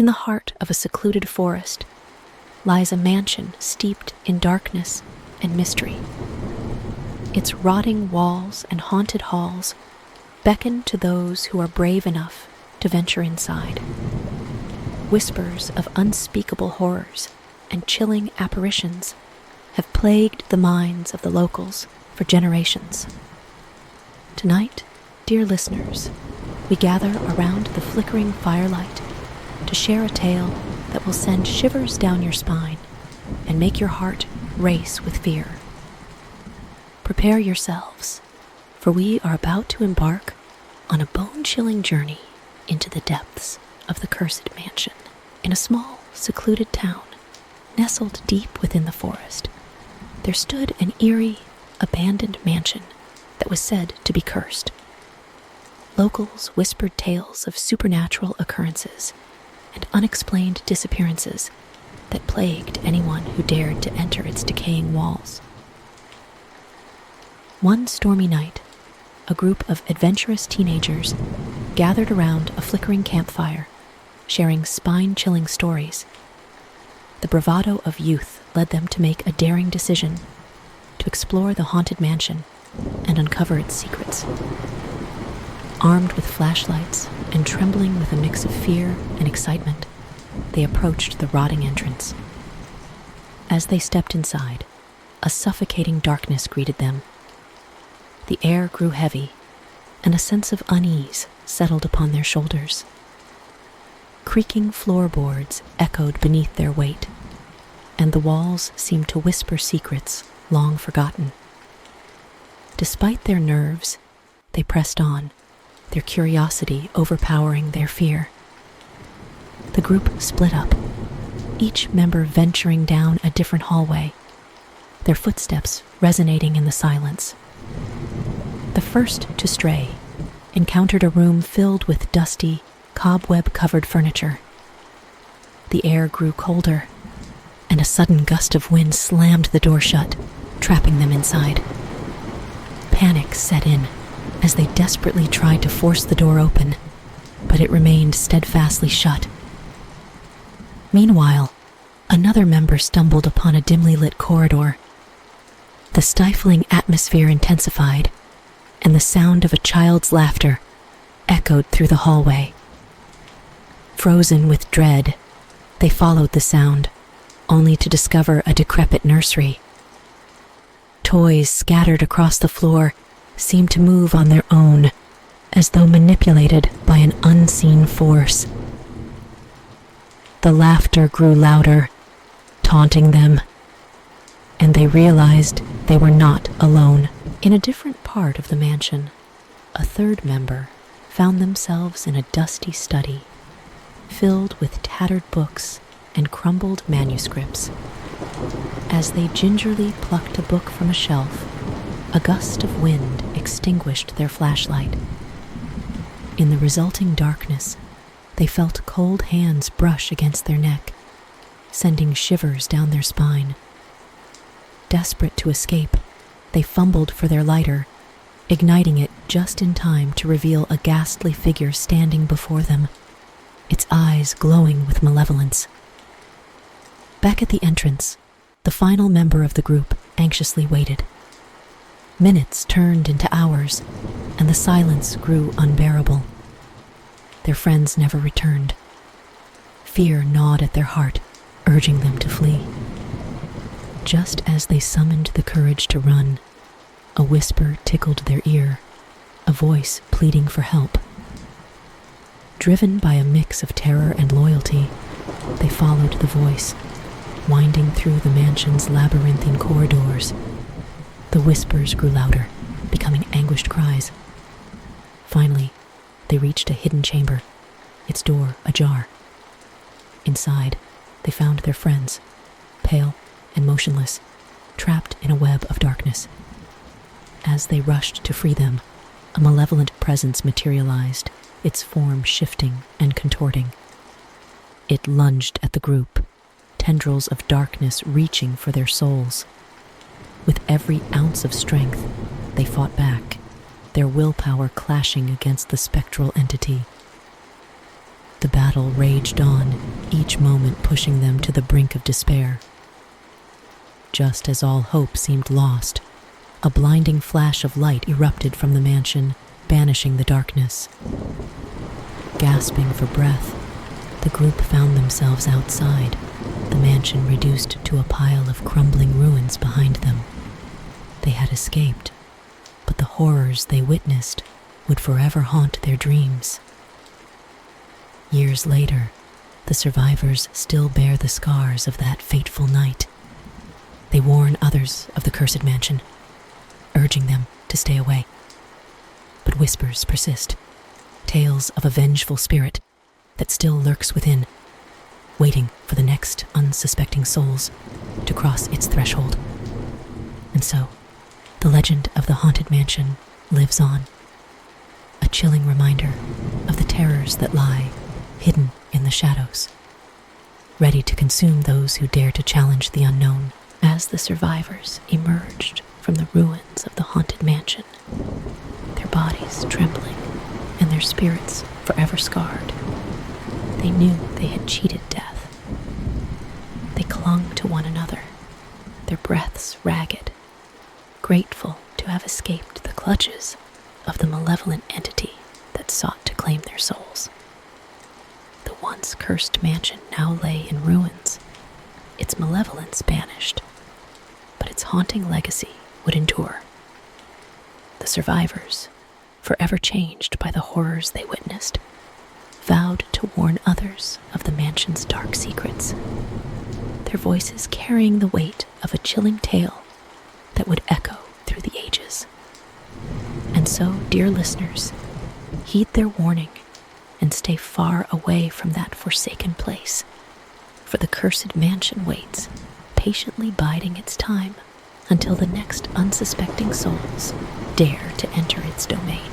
In the heart of a secluded forest lies a mansion steeped in darkness and mystery. Its rotting walls and haunted halls beckon to those who are brave enough to venture inside. Whispers of unspeakable horrors and chilling apparitions have plagued the minds of the locals for generations. Tonight, dear listeners, we gather around the flickering firelight to share a tale that will send shivers down your spine and make your heart race with fear. Prepare yourselves, for we are about to embark on a bone-chilling journey into the depths of the cursed mansion. In a small, secluded town, nestled deep within the forest, there stood an eerie, abandoned mansion that was said to be cursed. Locals whispered tales of supernatural occurrences and unexplained disappearances that plagued anyone who dared to enter its decaying walls. One stormy night, a group of adventurous teenagers gathered around a flickering campfire, sharing spine-chilling stories. The bravado of youth led them to make a daring decision to explore the haunted mansion and uncover its secrets. Armed with flashlights and trembling with a mix of fear and excitement, they approached the rotting entrance. As they stepped inside, a suffocating darkness greeted them. The air grew heavy, and a sense of unease settled upon their shoulders. Creaking floorboards echoed beneath their weight, and the walls seemed to whisper secrets long forgotten. Despite their nerves, they pressed on, their curiosity overpowering their fear. The group split up, each member venturing down a different hallway, their footsteps resonating in the silence. The first to stray encountered a room filled with dusty, cobweb-covered furniture. The air grew colder, and a sudden gust of wind slammed the door shut, trapping them inside. Panic set in as they desperately tried to force the door open, but it remained steadfastly shut. Meanwhile, another member stumbled upon a dimly lit corridor. The stifling atmosphere intensified, and the sound of a child's laughter echoed through the hallway. Frozen with dread, they followed the sound, only to discover a decrepit nursery. Toys scattered across the floor seemed to move on their own, as though manipulated by an unseen force. The laughter grew louder, taunting them, and they realized they were not alone. In a different part of the mansion, a third member found themselves in a dusty study, filled with tattered books and crumbled manuscripts. As they gingerly plucked a book from a shelf, a gust of wind extinguished their flashlight. In the resulting darkness, they felt cold hands brush against their neck, sending shivers down their spine. Desperate to escape, they fumbled for their lighter, igniting it just in time to reveal a ghastly figure standing before them, its eyes glowing with malevolence. Back at the entrance, the final member of the group anxiously waited. Minutes turned into hours, and the silence grew unbearable. Their friends never returned. Fear gnawed at their heart, urging them to flee. Just as they summoned the courage to run, a whisper tickled their ear, a voice pleading for help. Driven by a mix of terror and loyalty, they followed the voice, winding through the mansion's labyrinthine corridors. The whispers grew louder, becoming anguished cries. Finally, they reached a hidden chamber, its door ajar. Inside, they found their friends, pale and motionless, trapped in a web of darkness. As they rushed to free them, a malevolent presence materialized, its form shifting and contorting. It lunged at the group, tendrils of darkness reaching for their souls. With every ounce of strength, they fought back, their willpower clashing against the spectral entity. The battle raged on, each moment pushing them to the brink of despair. Just as all hope seemed lost, a blinding flash of light erupted from the mansion, banishing the darkness. Gasping for breath, the group found themselves outside, the mansion reduced to a pile of crumbling ruins behind them. They had escaped, but the horrors they witnessed would forever haunt their dreams. Years later, the survivors still bear the scars of that fateful night. They warn others of the cursed mansion, urging them to stay away. But whispers persist, tales of a vengeful spirit that still lurks within, waiting for the next unsuspecting souls to cross its threshold. And so, the legend of the haunted mansion lives on, a chilling reminder of the terrors that lie hidden in the shadows, ready to consume those who dare to challenge the unknown. As the survivors emerged from the ruins of the haunted mansion, their bodies trembling and their spirits forever scarred, they knew they had cheated death. They clung to one another, their breaths ragged, grateful to have escaped the clutches of the malevolent entity that sought to claim their souls. The once cursed mansion now lay in ruins, its malevolence banished, but its haunting legacy would endure. The survivors, forever changed by the horrors they witnessed, vowed to warn others of the mansion's dark secrets, their voices carrying the weight of a chilling tale that would echo through the ages. And so, dear listeners, heed their warning and stay far away from that forsaken place, for the cursed mansion waits, patiently biding its time until the next unsuspecting souls dare to enter its domain.